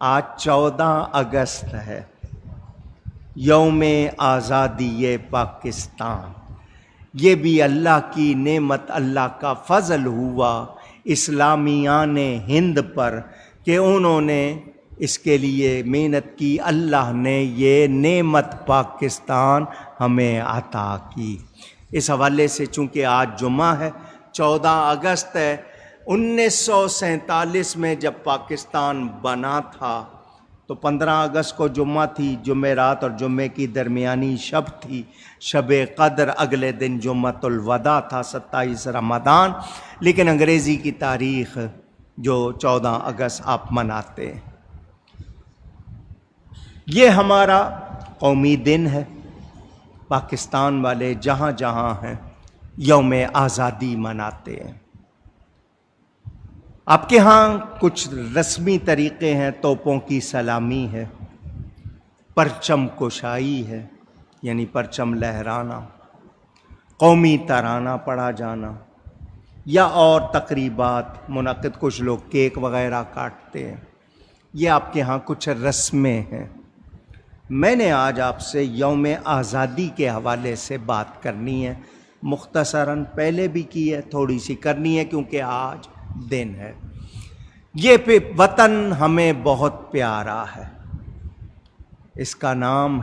آج 14 اگست ہے، یوم آزادی پاکستان۔ یہ بھی اللہ کی نعمت، اللہ کا فضل ہوا اسلامیان ہند پر کہ انہوں نے اس کے لیے محنت کی، اللہ نے یہ نعمت پاکستان ہمیں عطا کی۔ اس حوالے سے چونکہ آج جمعہ ہے، 14 اگست ہے، 1947 میں جب پاکستان بنا تھا تو 15 اگست کو جمعہ تھی، جمعرات اور جمعے کی درمیانی شب تھی، شب قدر۔ اگلے دن جمعۃ الوداع تھا، 27 رمضان، لیکن انگریزی کی تاریخ جو 14 اگست آپ مناتے ہیں، یہ ہمارا قومی دن ہے۔ پاکستان والے جہاں جہاں ہیں یوم آزادی مناتے ہیں۔ آپ کے ہاں کچھ رسمی طریقے ہیں، توپوں کی سلامی ہے، پرچم کشائی ہے یعنی پرچم لہرانا، قومی ترانہ پڑھا جانا، یا اور تقریبات منعقد، کچھ لوگ کیک وغیرہ کاٹتے ہیں۔ یہ آپ کے ہاں کچھ رسمیں ہیں۔ میں نے آج آپ سے یوم آزادی کے حوالے سے بات کرنی ہے، مختصراً پہلے بھی کی ہے، تھوڑی سی کرنی ہے کیونکہ آج دن ہے۔ یہ وطن ہمیں بہت پیارا ہے، اس کا نام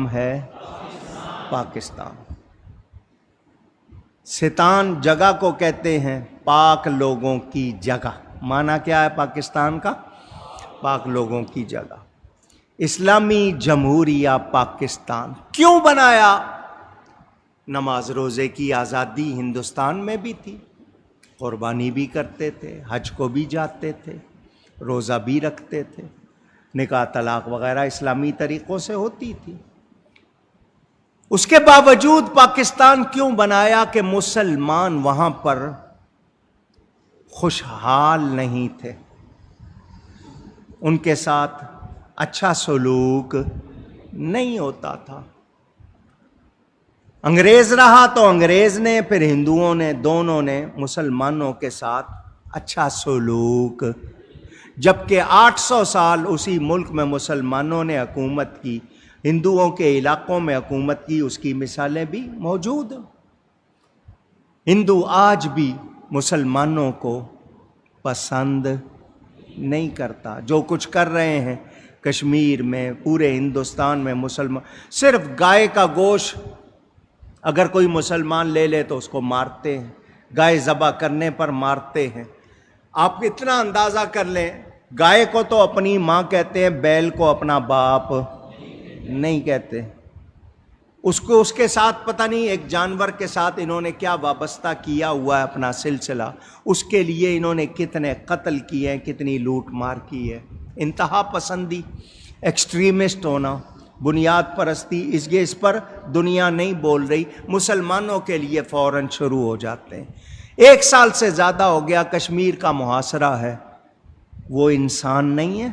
ہے پاکستان۔ ستان جگہ کو کہتے ہیں پاک لوگوں کی جگہ۔ معنی کیا ہے پاکستان کا؟ پاک لوگوں کی جگہ۔ اسلامی جمہوریہ پاکستان کیوں بنایا؟ نماز روزے کی آزادی ہندوستان میں بھی تھی، قربانی بھی کرتے تھے، حج کو بھی جاتے تھے، روزہ بھی رکھتے تھے، نکاح طلاق وغیرہ اسلامی طریقوں سے ہوتی تھی۔ اس کے باوجود پاکستان کیوں بنایا کہ مسلمان وہاں پر خوشحال نہیں تھے، ان کے ساتھ اچھا سلوک نہیں ہوتا تھا۔ انگریز رہا تو انگریز نے، پھر ہندوؤں نے، دونوں نے مسلمانوں کے ساتھ اچھا سلوک، جبکہ 800 سال اسی ملک میں مسلمانوں نے حکومت کی، ہندوؤں کے علاقوں میں حکومت کی، اس کی مثالیں بھی موجود ہیں۔ ہندو آج بھی مسلمانوں کو پسند نہیں کرتا۔ جو کچھ کر رہے ہیں کشمیر میں، پورے ہندوستان میں، مسلمان صرف گائے کا گوشت اگر کوئی مسلمان لے لے تو اس کو مارتے ہیں، گائے ذبح کرنے پر مارتے ہیں۔ آپ اتنا اندازہ کر لیں، گائے کو تو اپنی ماں کہتے ہیں، بیل کو اپنا باپ نہیں کہتے۔ اس کے ساتھ پتہ نہیں ایک جانور کے ساتھ انہوں نے کیا وابستہ کیا ہوا ہے اپنا سلسلہ، اس کے لیے انہوں نے کتنے قتل کیے ہیں، کتنی لوٹ مار کی ہے۔ انتہا پسندی، ایکسٹریمسٹ ہونا، بنیاد پرستی، اس پر دنیا نہیں بول رہی، مسلمانوں کے لیے فوراً شروع ہو جاتے ہیں۔ 1 سال سے زیادہ ہو گیا کشمیر کا محاصرہ ہے، وہ انسان نہیں ہے؟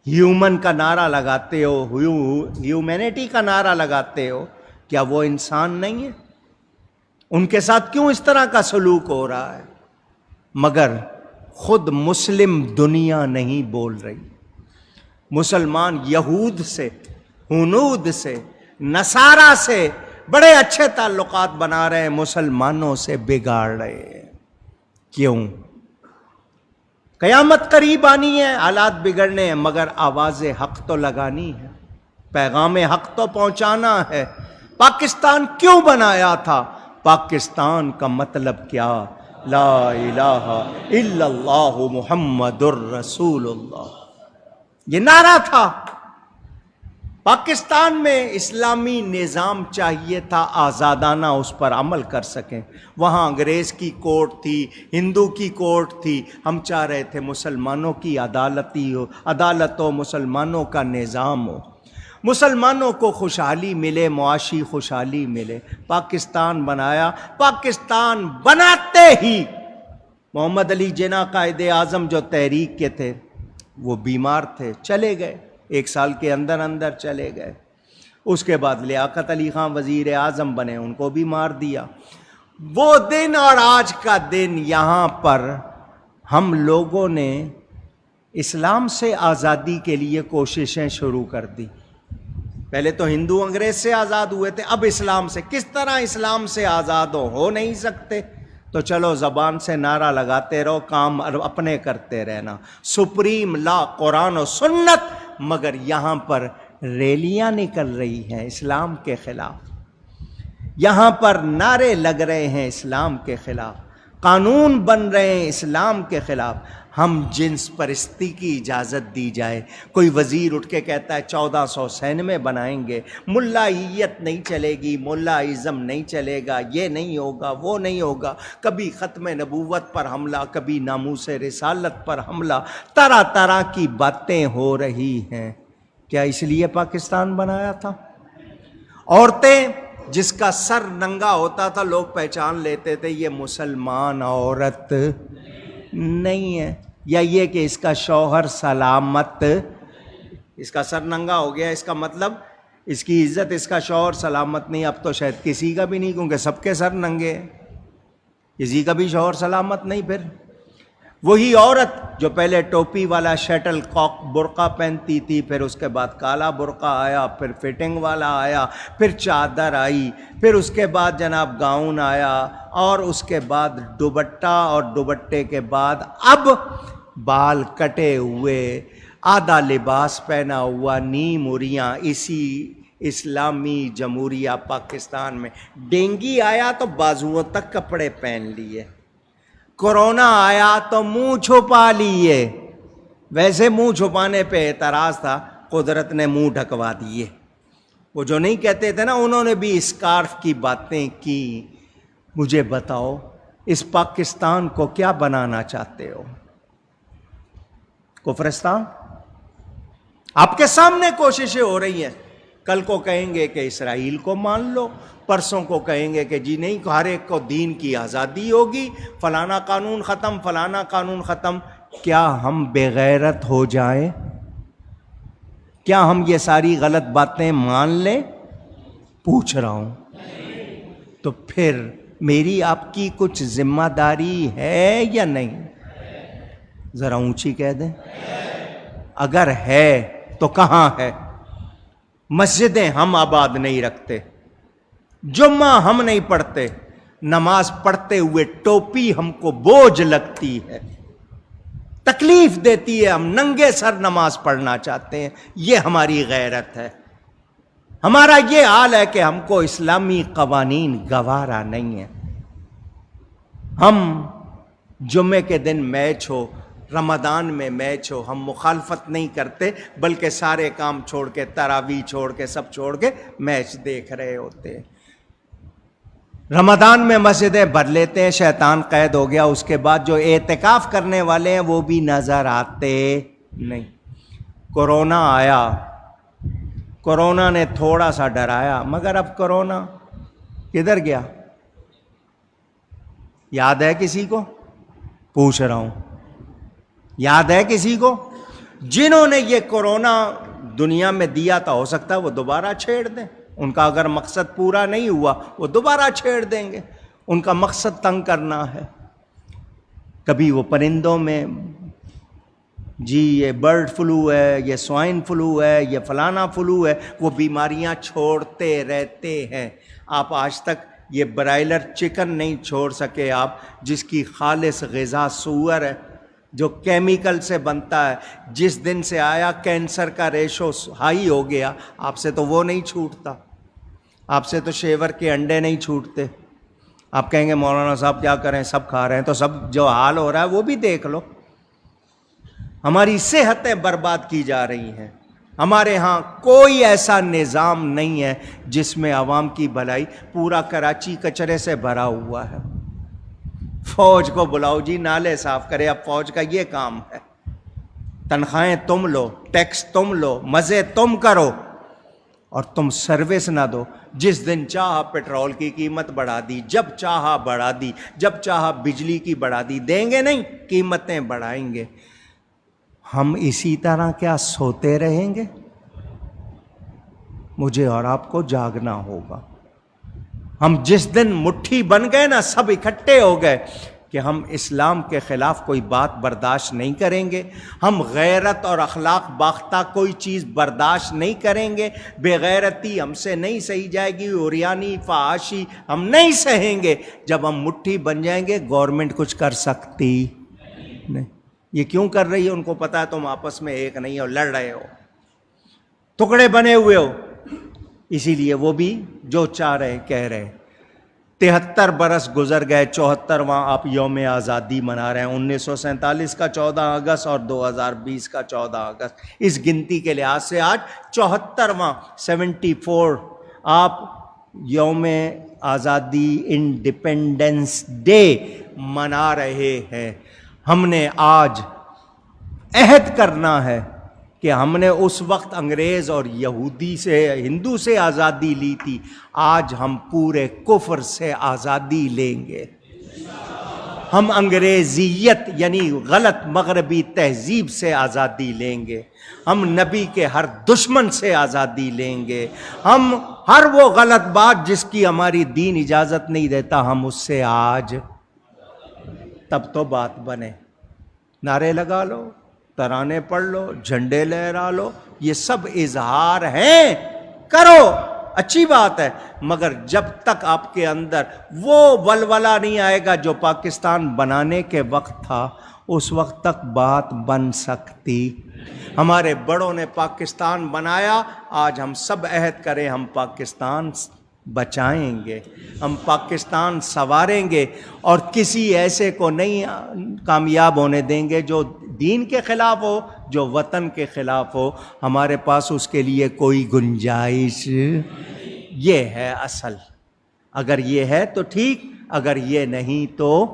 ہیومن کا نعرہ لگاتے ہو، ہیومینٹی کا نعرہ لگاتے ہو، کیا وہ انسان نہیں ہے؟ ان کے ساتھ کیوں اس طرح کا سلوک ہو رہا ہے؟ مگر خود مسلم دنیا نہیں بول رہی۔ مسلمان یہود سے، ہنود سے، نصارہ سے بڑے اچھے تعلقات بنا رہے ہیں، مسلمانوں سے بگاڑ رہے ہیں۔ کیوں؟ قیامت قریب آنی ہے، حالات بگڑنے ہیں، مگر آواز حق تو لگانی ہے، پیغام حق تو پہنچانا ہے۔ پاکستان کیوں بنایا تھا؟ پاکستان کا مطلب کیا؟ لا الہ الا اللہ محمد الرسول اللہ، یہ نعرہ تھا۔ پاکستان میں اسلامی نظام چاہیے تھا، آزادانہ اس پر عمل کر سکیں۔ وہاں انگریز کی کورٹ تھی، ہندو کی کورٹ تھی، ہم چاہ رہے تھے مسلمانوں کی عدالت ہو، مسلمانوں کا نظام ہو، مسلمانوں کو خوشحالی ملے، معاشی خوشحالی ملے۔ پاکستان بنایا، پاکستان بناتے ہی محمد علی جناح قائد اعظم جو تحریک کے تھے وہ بیمار تھے، چلے گئے، 1 سال کے اندر چلے گئے۔ اس کے بعد لیاقت علی خان وزیر اعظم بنے، ان کو بھی مار دیا۔ وہ دن اور آج کا دن یہاں پر ہم لوگوں نے اسلام سے آزادی کے لیے کوششیں شروع کر دی. پہلے تو ہندو انگریز سے آزاد ہوئے تھے, اب اسلام سے. کس طرح اسلام سے آزاد ہو نہیں سکتے, تو چلو زبان سے نعرہ لگاتے رہو, کام اپنے کرتے رہنا. سپریم لا قرآن و سنت, مگر یہاں پر ریلیاں نکل رہی ہیں اسلام کے خلاف, یہاں پر نعرے لگ رہے ہیں اسلام کے خلاف, قانون بن رہے ہیں اسلام کے خلاف. ہم جنس پرستی کی اجازت دی جائے, کوئی وزیر اٹھ کے کہتا ہے 1400 سینمے بنائیں گے, ملائیت نہیں چلے گی, ملائزم نہیں چلے گا, یہ نہیں ہوگا, وہ نہیں ہوگا. کبھی ختم نبوت پر حملہ, کبھی ناموس رسالت پر حملہ, طرح طرح کی باتیں ہو رہی ہیں. کیا اس لیے پاکستان بنایا تھا؟ عورتیں جس کا سر ننگا ہوتا تھا لوگ پہچان لیتے تھے یہ مسلمان عورت نہیں ہے, یا یہ کہ اس کا شوہر سلامت, اس کا سر ننگا ہو گیا, اس کا مطلب اس کی عزت, اس کا شوہر سلامت نہیں. اب تو شاید کسی کا بھی نہیں, کیونکہ سب کے سر ننگے ہیں, کسی کا بھی شوہر سلامت نہیں. پھر وہی عورت جو پہلے ٹوپی والا شٹل کاک برقع پہنتی تھی, پھر اس کے بعد کالا برقع آیا, پھر فٹنگ والا آیا, پھر چادر آئی, پھر اس کے بعد جناب گاؤن آیا, اور اس کے بعد دوپٹہ, اور دوپٹے کے بعد اب بال کٹے ہوئے, آدھا لباس پہنا ہوا, نیم اریاں. اسی اسلامی جمہوریہ پاکستان میں ڈینگی آیا تو بازوؤں تک کپڑے پہن لیے, کورونا آیا تو منہ چھپا لیے. ویسے منہ چھپانے پہ اعتراض تھا, قدرت نے منہ ڈھکوا دیے. وہ جو نہیں کہتے تھے نا, انہوں نے بھی اسکارف کی باتیں کی. مجھے بتاؤ اس پاکستان کو کیا بنانا چاہتے ہو؟ کفرستان؟ آپ کے سامنے کوششیں ہو رہی ہیں. کل کو کہیں گے کہ اسرائیل کو مان لو, پرسوں کو کہیں گے کہ جی نہیں ہر ایک کو دین کی آزادی ہوگی, فلانا قانون ختم, فلانا قانون ختم. کیا ہم بے غیرت ہو جائیں؟ کیا ہم یہ ساری غلط باتیں مان لیں؟ پوچھ رہا ہوں. تو پھر میری آپ کی کچھ ذمہ داری ہے یا نہیں؟ ذرا اونچی کہہ دیں. اگر ہے تو کہاں ہے؟ مسجدیں ہم آباد نہیں رکھتے, جمعہ ہم نہیں پڑھتے, نماز پڑھتے ہوئے ٹوپی ہم کو بوجھ لگتی ہے, تکلیف دیتی ہے, ہم ننگے سر نماز پڑھنا چاہتے ہیں. یہ ہماری غیرت ہے. ہمارا یہ حال ہے کہ ہم کو اسلامی قوانین گوارا نہیں ہے. ہم جمعے کے دن میچ ہو, رمضان میں میچ ہو, ہم مخالفت نہیں کرتے, بلکہ سارے کام چھوڑ کے, تراویح چھوڑ کے, سب چھوڑ کے میچ دیکھ رہے ہوتے ہیں. رمضان میں مسجدیں بھر لیتے ہیں, شیطان قید ہو گیا. اس کے بعد جو اعتکاف کرنے والے ہیں وہ بھی نظر آتے نہیں. کورونا آیا, کورونا نے تھوڑا سا ڈرایا, مگر اب کورونا کدھر گیا؟ یاد ہے کسی کو؟ پوچھ رہا ہوں, یاد ہے کسی کو؟ جنہوں نے یہ کورونا دنیا میں دیا تھا, ہو سکتا ہے وہ دوبارہ چھیڑ دیں. ان کا اگر مقصد پورا نہیں ہوا وہ دوبارہ چھیڑ دیں گے. ان کا مقصد تنگ کرنا ہے. کبھی وہ پرندوں میں جی یہ برڈ فلو ہے, یہ سوائن فلو ہے, یہ فلانا فلو ہے, وہ بیماریاں چھوڑتے رہتے ہیں. آپ آج تک یہ برائلر چکن نہیں چھوڑ سکے آپ, جس کی خالص غذا سور ہے, جو کیمیکل سے بنتا ہے. جس دن سے آیا کینسر کا ریشو ہائی ہو گیا, آپ سے تو وہ نہیں چھوٹتا. آپ سے تو شیور کے انڈے نہیں چھوٹتے. آپ کہیں گے مولانا صاحب کیا کریں, سب کھا رہے ہیں, تو سب جو حال ہو رہا ہے وہ بھی دیکھ لو. ہماری صحتیں برباد کی جا رہی ہیں. ہمارے ہاں کوئی ایسا نظام نہیں ہے جس میں عوام کی بھلائی. پورا کراچی کچرے سے بھرا ہوا ہے. فوج کو بلاؤ جی نالے صاف کرے. اب فوج کا یہ کام ہے, تنخواہیں تم لو, ٹیکس تم لو, مزے تم کرو, اور تم سروس نہ دو. جس دن چاہا پیٹرول کی قیمت بڑھا دی, جب چاہا بڑھا دی, جب چاہا بجلی کی بڑھا دی. دیں گے نہیں, قیمتیں بڑھائیں گے. ہم اسی طرح کیا سوتے رہیں گے؟ مجھے اور آپ کو جاگنا ہوگا. ہم جس دن مٹھی بن گئے نا, سب اکٹھے ہو گئے, کہ ہم اسلام کے خلاف کوئی بات برداشت نہیں کریں گے، ہم غیرت اور اخلاق باختہ کوئی چیز برداشت نہیں کریں گے، بے غیرتی ہم سے نہیں سہی جائے گی، عریانی فحاشی ہم نہیں سہیں گے۔ جب ہم مٹھی بن جائیں گے گورنمنٹ کچھ کر سکتی نہیں۔ یہ کیوں کر رہی ہے؟ ان کو پتا ہے تم آپس میں ایک نہیں ہو، لڑ رہے ہو، ٹکڑے بنے ہوئے ہو، اسی لیے وہ بھی جو چاہ رہے کہہ رہے۔ 73 برس گزر گئے، 74واں آپ یوم آزادی منا رہے ہیں، 1947 کا 14 اگست اور 2020 کا 14 اگست۔ اس گنتی کے لحاظ سے آج 74واں 74 آپ یوم آزادی انڈیپینڈنس ڈے منا رہے ہیں۔ ہم نے آج عہد کرنا ہے کہ ہم نے اس وقت انگریز اور یہودی سے، ہندو سے آزادی لی تھی، آج ہم پورے کفر سے آزادی لیں گے۔ ہم انگریزیت یعنی غلط مغربی تہذیب سے آزادی لیں گے، ہم نبی کے ہر دشمن سے آزادی لیں گے، ہم ہر وہ غلط بات جس کی ہماری دین اجازت نہیں دیتا ہم اس سے آج، تب تو بات بنے۔ نعرے لگا لو، ترانے پڑھ لو، جھنڈے لہرا لو، یہ سب اظہار ہیں، کرو، اچھی بات ہے، مگر جب تک آپ کے اندر وہ ولولہ نہیں آئے گا جو پاکستان بنانے کے وقت تھا، اس وقت تک بات بن سکتی۔ ہمارے بڑوں نے پاکستان بنایا، آج ہم سب عہد کریں ہم پاکستان بچائیں گے، ہم پاکستان سنواریں گے، اور کسی ایسے کو نہیں کامیاب ہونے دیں گے جو دین کے خلاف ہو، جو وطن کے خلاف ہو۔ ہمارے پاس اس کے لیے کوئی گنجائش، یہ ہے اصل۔ اگر یہ ہے تو ٹھیک، اگر یہ نہیں تو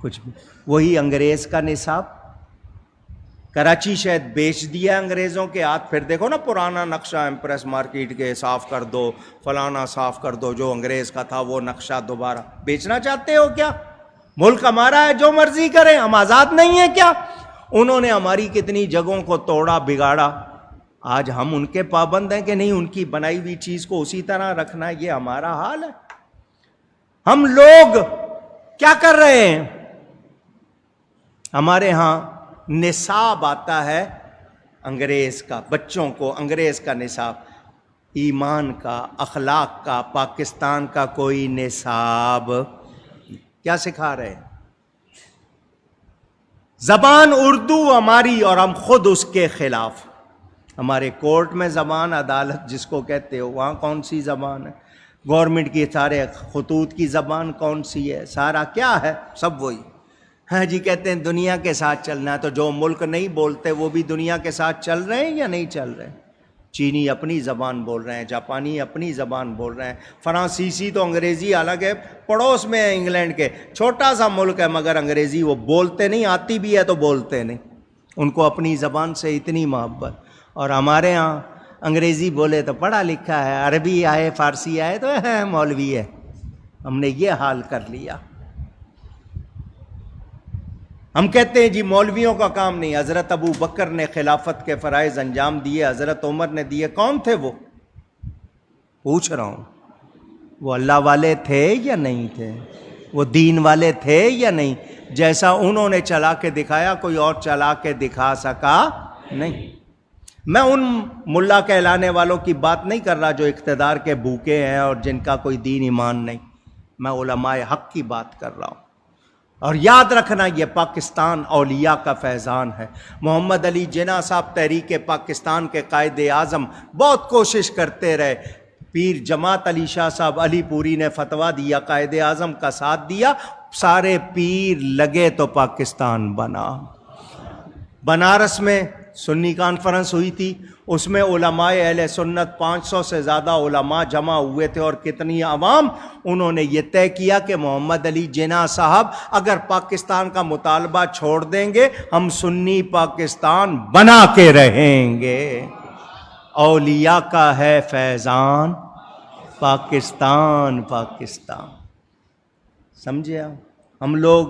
کچھ بھی۔ وہی انگریز کا نصاب، کراچی شہد بیچ دیا انگریزوں کے ہاتھ، پھر دیکھو نا پرانا نقشہ ایمپریس مارکیٹ کے صاف کر دو، فلانا صاف کر دو، جو انگریز کا تھا وہ نقشہ دوبارہ بیچنا چاہتے ہو کیا؟ ملک ہمارا ہے، جو مرضی کریں، ہم آزاد نہیں ہیں کیا؟ انہوں نے ہماری کتنی جگہوں کو توڑا بگاڑا، آج ہم ان کے پابند ہیں کہ نہیں ان کی بنائی ہوئی چیز کو اسی طرح رکھنا ہے؟ یہ ہمارا حال ہے۔ ہم لوگ کیا کر رہے ہیں؟ ہمارے ہاں نصاب آتا ہے انگریز کا، بچوں کو انگریز کا نصاب، ایمان کا، اخلاق کا پاکستان کا کوئی نصاب کیا سکھا رہے ہیں؟ زبان اردو ہماری اور ہم خود اس کے خلاف۔ ہمارے کورٹ میں زبان، عدالت جس کو کہتے ہو، وہاں کون سی زبان ہے؟ گورنمنٹ کی سارے خطوط کی زبان کون سی ہے؟ سارا کیا ہے؟ سب وہی۔ ہاں جی، کہتے ہیں دنیا کے ساتھ چلنا ہے، تو جو ملک نہیں بولتے وہ بھی دنیا کے ساتھ چل رہے ہیں یا نہیں چل رہے ہیں؟ چینی اپنی زبان بول رہے ہیں، جاپانی اپنی زبان بول رہے ہیں، فرانسیسی تو انگریزی الگ ہے، پڑوس میں ہے انگلینڈ کے، چھوٹا سا ملک ہے مگر انگریزی وہ بولتے نہیں، آتی بھی ہے تو بولتے نہیں، ان کو اپنی زبان سے اتنی محبت۔ اور ہمارے ہاں انگریزی بولے تو پڑھا لکھا ہے، عربی آئے فارسی آئے تو مولوی ہے۔ ہم نے یہ حال کر لیا۔ ہم کہتے ہیں جی مولویوں کا کام نہیں، حضرت ابو بکر نے خلافت کے فرائض انجام دیے، حضرت عمر نے دیے، کون تھے وہ؟ پوچھ رہا ہوں، وہ اللہ والے تھے یا نہیں تھے؟ وہ دین والے تھے یا نہیں؟ جیسا انہوں نے چلا کے دکھایا کوئی اور چلا کے دکھا سکا نہیں۔ میں ان ملا کہلانے والوں کی بات نہیں کر رہا جو اقتدار کے بھوکے ہیں اور جن کا کوئی دین ایمان نہیں، میں علماء حق کی بات کر رہا ہوں۔ اور یاد رکھنا یہ پاکستان اولیاء کا فیضان ہے۔ محمد علی جناح صاحب تحریک پاکستان کے قائد اعظم بہت کوشش کرتے رہے، پیر جماعت علی شاہ صاحب علی پوری نے فتویٰ دیا، قائد اعظم کا ساتھ دیا، سارے پیر لگے تو پاکستان بنا۔ بنارس میں سنی کانفرنس ہوئی تھی، اس میں علماء اہل سنت 500 سے زیادہ علماء جمع ہوئے تھے، اور کتنی عوام، انہوں نے یہ طے کیا کہ محمد علی جناح صاحب اگر پاکستان کا مطالبہ چھوڑ دیں گے ہم سنی پاکستان بنا کے رہیں گے۔ اولیاء کا ہے فیضان پاکستان، پاکستان، سمجھے آپ؟ ہم لوگ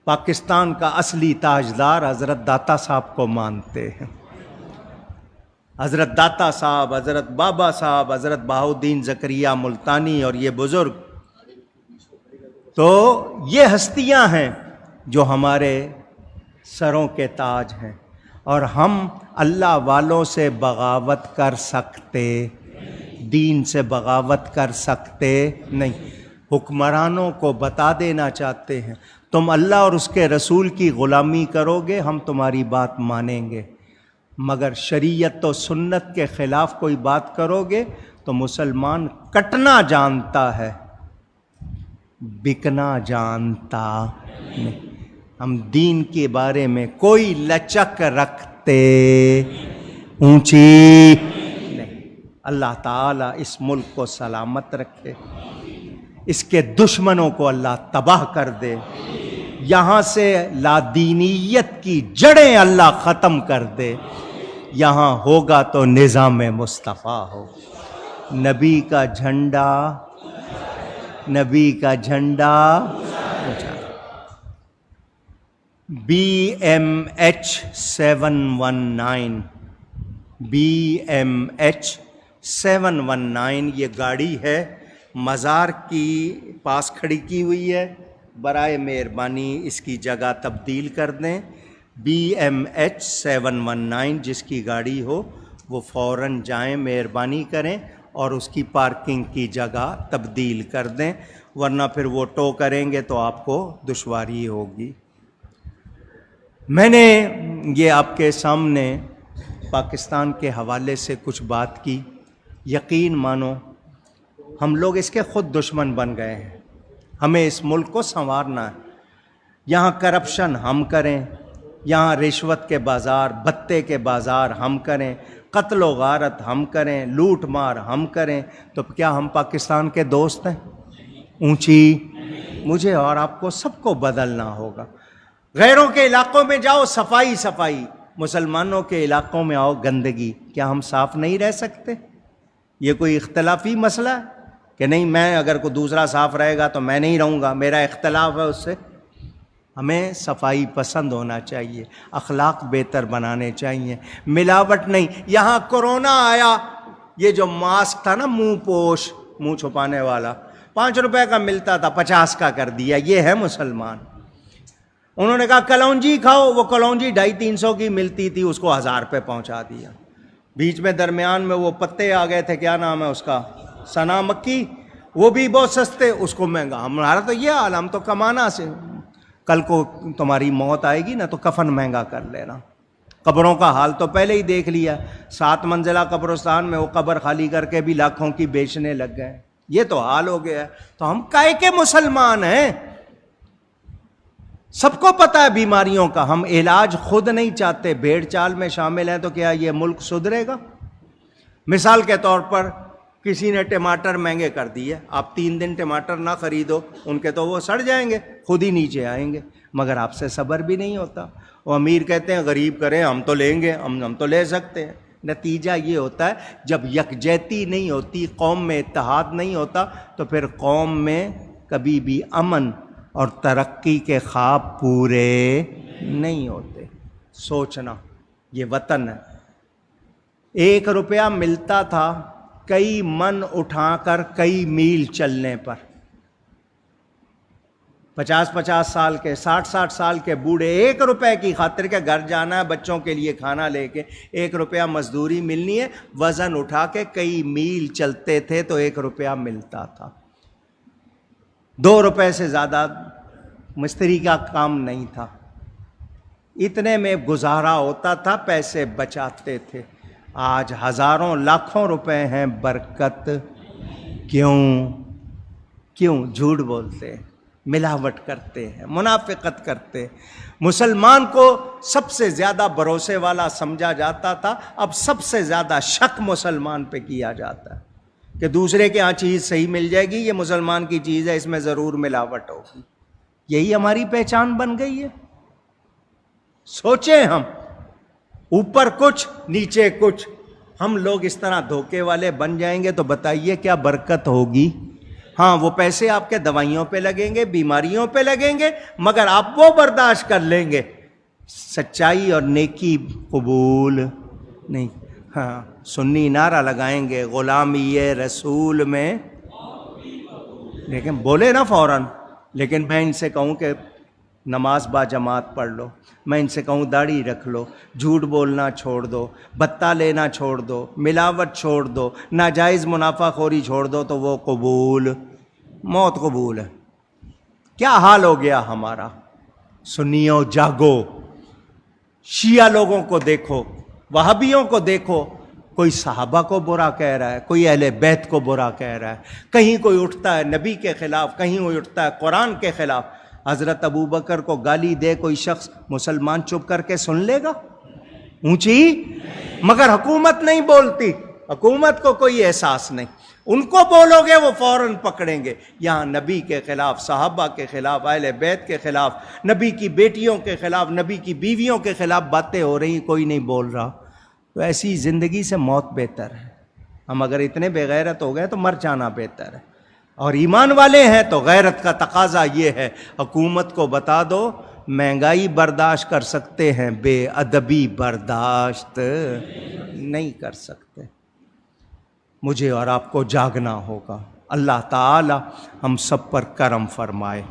پاکستان کا اصلی تاجدار حضرت داتا صاحب کو مانتے ہیں۔ حضرت داتا صاحب، حضرت بابا صاحب، حضرت بہاؤالدین زکریا ملتانی اور یہ بزرگ تو یہ ہستیاں ہیں جو ہمارے سروں کے تاج ہیں، اور ہم اللہ والوں سے بغاوت کر سکتے، دین سے بغاوت کر سکتے نہیں۔ حکمرانوں کو بتا دینا چاہتے ہیں تم اللہ اور اس کے رسول کی غلامی کرو گے، ہم تمہاری بات مانیں گے، مگر شریعت و سنت کے خلاف کوئی بات کرو گے تو مسلمان کٹنا جانتا ہے، بکنا جانتا نہیں۔ ہم دین کے بارے میں کوئی لچک رکھتے اونچی نہیں۔ اللہ تعالیٰ اس ملک کو سلامت رکھے، اس کے دشمنوں کو اللہ تباہ کر دے، یہاں سے لادینیت کی جڑیں اللہ ختم کر دے، یہاں ہوگا تو نظام مصطفیٰ ہو۔ نبی کا جھنڈا، نبی کا جھنڈا اونچا۔ BMH 719، BMH 719 یہ گاڑی ہے، مزار کی پاس کھڑی کی ہوئی ہے، برائے مہربانی اس کی جگہ تبدیل کر دیں۔ BMH 719 جس کی گاڑی ہو وہ فوراً جائیں، مہربانی کریں اور اس کی پارکنگ کی جگہ تبدیل کر دیں، ورنہ پھر وہ ٹو کریں گے تو آپ کو دشواری ہوگی۔ میں نے یہ آپ کے سامنے پاکستان کے حوالے سے کچھ بات کی، یقین مانو ہم لوگ اس کے خود دشمن بن گئے ہیں۔ ہمیں اس ملک کو سنوارنا ہے، یہاں کرپشن ہم کریں، یہاں رشوت کے بازار، بتے کے بازار ہم کریں، قتل و غارت ہم کریں، لوٹ مار ہم کریں، تو کیا ہم پاکستان کے دوست ہیں؟ اونچی مجھے اور آپ کو سب کو بدلنا ہوگا۔ غیروں کے علاقوں میں جاؤ صفائی صفائی، مسلمانوں کے علاقوں میں آؤ گندگی، کیا ہم صاف نہیں رہ سکتے؟ یہ کوئی اختلافی مسئلہ ہے کہ نہیں میں اگر کوئی دوسرا صاف رہے گا تو میں نہیں رہوں گا، میرا اختلاف ہے اس سے؟ ہمیں صفائی پسند ہونا چاہیے، اخلاق بہتر بنانے چاہیے، ملاوٹ نہیں۔ یہاں کرونا آیا، یہ جو ماسک تھا نا منہ پوش، منہ چھپانے والا، 5 روپے کا ملتا تھا 50 کا کر دیا، یہ ہے مسلمان۔ انہوں نے کہا کلونجی کھاؤ، وہ کلونجی 250-300 کی ملتی تھی، اس کو 1000 پہ پہنچا دیا۔ بیچ میں درمیان میں وہ پتے آ گئے تھے، کیا نام ہے اس کا، سنا مکی، وہ بھی بہت سستے، اس کو مہنگا۔ ہمارا تو یہ حال، ہم تو کمانا سے، کل کو تمہاری موت آئے گی نا تو کفن مہنگا کر لینا۔ قبروں کا حال تو پہلے ہی دیکھ لیا، 7 منزلہ قبرستان میں وہ قبر خالی کر کے بھی لاکھوں کی بیچنے لگ گئے، یہ تو حال ہو گیا ہے۔ تو ہم کائے کے مسلمان ہیں؟ سب کو پتہ ہے بیماریوں کا، ہم علاج خود نہیں چاہتے، بھیڑ چال میں شامل ہیں، تو کیا یہ ملک سدھرے گا؟ مثال کے طور پر کسی نے ٹماٹر مہنگے کر دیے، آپ 3 دن ٹماٹر نہ خریدو، ان کے تو وہ سڑ جائیں گے، خود ہی نیچے آئیں گے، مگر آپ سے صبر بھی نہیں ہوتا۔ وہ امیر کہتے ہیں غریب کریں، ہم تو لیں گے، ہم تو لے سکتے ہیں۔ نتیجہ یہ ہوتا ہے جب یکجہتی نہیں ہوتی، قوم میں اتحاد نہیں ہوتا، تو پھر قوم میں کبھی بھی امن اور ترقی کے خواب پورے نہیں ہوتے۔ سوچنا، یہ وطن ہے، 1 روپیہ ملتا تھا کئی من اٹھا کر کئی میل چلنے پر، 50 سال کے، 60 سال کے بوڑھے 1 روپے کی خاطر کے گھر جانا ہے، بچوں کے لیے کھانا لے کے، 1 روپیہ مزدوری ملنی ہے، وزن اٹھا کے کئی میل چلتے تھے تو 1 روپیہ ملتا تھا۔ 2 روپے سے زیادہ مستری کا کام نہیں تھا، اتنے میں گزارا ہوتا تھا، پیسے بچاتے تھے۔ آج ہزاروں لاکھوں روپے ہیں، برکت کیوں جھوٹ بولتے ہیں، ملاوٹ کرتے ہیں، منافقت کرتے ہیں۔ مسلمان کو سب سے زیادہ بھروسے والا سمجھا جاتا تھا، اب سب سے زیادہ شک مسلمان پہ کیا جاتا ہے کہ دوسرے کے ہاں چیز صحیح مل جائے گی، یہ مسلمان کی چیز ہے، اس میں ضرور ملاوٹ ہوگی۔ یہی ہماری پہچان بن گئی ہے۔ سوچیں ہم، اوپر کچھ نیچے کچھ، ہم لوگ اس طرح دھوکے والے بن جائیں گے تو بتائیے کیا برکت ہوگی؟ ہاں وہ پیسے آپ کے دوائیوں پہ لگیں گے، بیماریوں پہ لگیں گے، مگر آپ وہ برداشت کر لیں گے، سچائی اور نیکی قبول نہیں۔ ہاں سنی نعرہ لگائیں گے غلامی رسول میں، لیکن بولے نا فوراً لیکن میں ان سے کہوں کہ نماز با جماعت پڑھ لو، میں ان سے کہوں داڑھی رکھ لو، جھوٹ بولنا چھوڑ دو، بتہ لینا چھوڑ دو، ملاوٹ چھوڑ دو، ناجائز منافع خوری چھوڑ دو، تو وہ قبول، موت قبول ہے۔ کیا حال ہو گیا ہمارا؟ سنیوں جاگو، شیعہ لوگوں کو دیکھو، وہابیوں کو دیکھو، کوئی صحابہ کو برا کہہ رہا ہے، کوئی اہل بیت کو برا کہہ رہا ہے، کہیں کوئی اٹھتا ہے نبی کے خلاف، کہیں کوئی اٹھتا ہے قرآن کے خلاف۔ حضرت ابو بکر کو گالی دے کوئی شخص، مسلمان چپ کر کے سن لے گا؟ اونچی، مگر حکومت نہیں بولتی، حکومت کو کوئی احساس نہیں، ان کو بولو گے وہ فوراً پکڑیں گے۔ یہاں نبی کے خلاف، صحابہ کے خلاف، اہل بیت کے خلاف، نبی کی بیٹیوں کے خلاف، نبی کی بیویوں کے خلاف باتیں ہو رہی، کوئی نہیں بول رہا۔ تو ایسی زندگی سے موت بہتر ہے۔ ہم اگر اتنے بے غیرت ہو گئے تو مر جانا بہتر ہے، اور ایمان والے ہیں تو غیرت کا تقاضا یہ ہے، حکومت کو بتا دو مہنگائی برداشت کر سکتے ہیں، بے ادبی برداشت نہیں کر سکتے۔ مجھے اور آپ کو جاگنا ہوگا۔ اللہ تعالی ہم سب پر کرم فرمائے۔